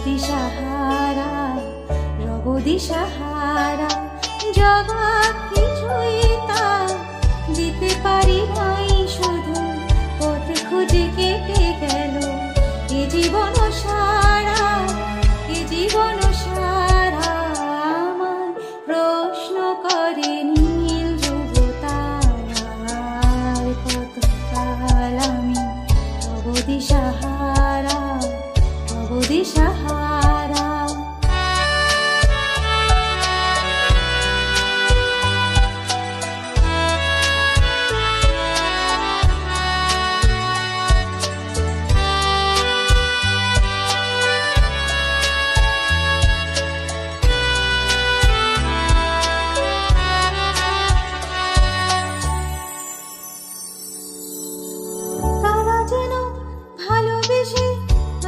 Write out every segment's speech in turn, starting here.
দিশাহারা, রব দিশাহারা। জবাব কিছুই তা দিতে পারি নাই, শুধু পথ খুঁজে কেটে গেল এ জীবন সারা, এ জীবন সারা। আমার প্রশ্ন করে নীল ধ্রুব তারার, কতকাল আমি রব দিশাহারা, রব দিশাহারা।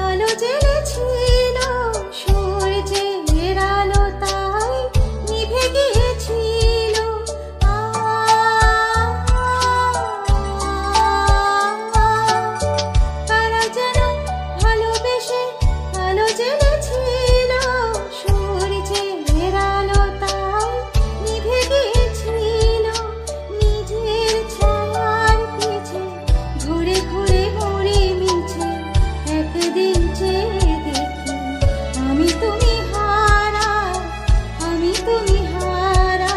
আলো জ্বেলেছিল, সূর্যের আলো তাই নিভে গিয়েছিল। তারা যেন ভালোবেসে আলো জ্বেলেছিল, সূর্যের আলো তাই নিভে গিয়েছিল। নিজের ছায়ার পিছে ঘুরে ঘুরে মরে মিছে একদিন চেয়ে দেখি আমি তুমি হারা, আমি তুমি হারা।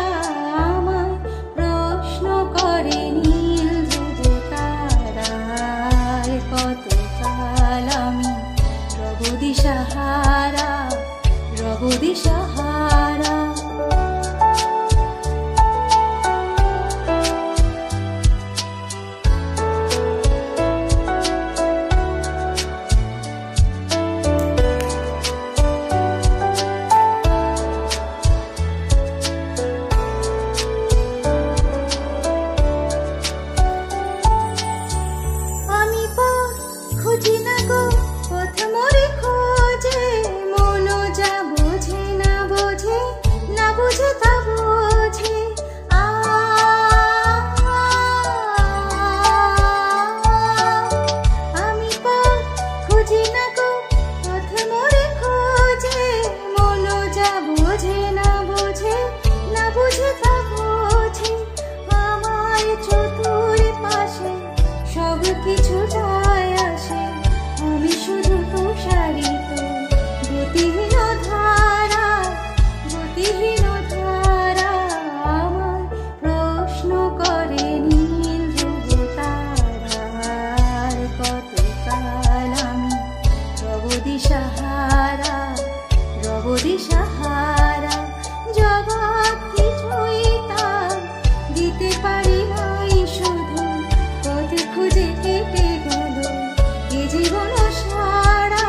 আমার প্রশ্ন করে নীল ধ্রুব তারার, কতকাল আমি রব দিশাহারা, রব দিশাহারা। খুঁজি না গো পথ মোরে খোঁজে, মন যা বোঝে না বোঝে, না বুঝে তা বোঝে। আমি পথ খুঁজি না গো পথ মোরে খোঁজে, মন যা বোঝে না বোঝে, না বুঝে তা বোঝে। আমার চতুর পাশে সব কিছু যায় আসে, আমি শুধু তুষারিত গতিহীন ধারা, গতিহীন ধারা। আমার প্রশ্ন করে নীল ধ্রুব তারার, কতকাল আমি রব দিশাহারা, রব দিশাহারা। জবাব কিছুই তার দিতে পারি নাই, শুধু পথ খুঁজে কেটে গেল এ জীবন সারা,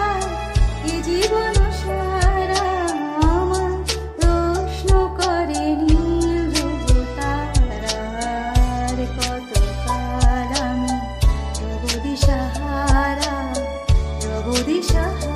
এ জীবন সারা। আমার প্রশ্ন করে নীল ধ্রুব তারার, কতকাল আমি রব দিশাহারা, রব দিশাহারা।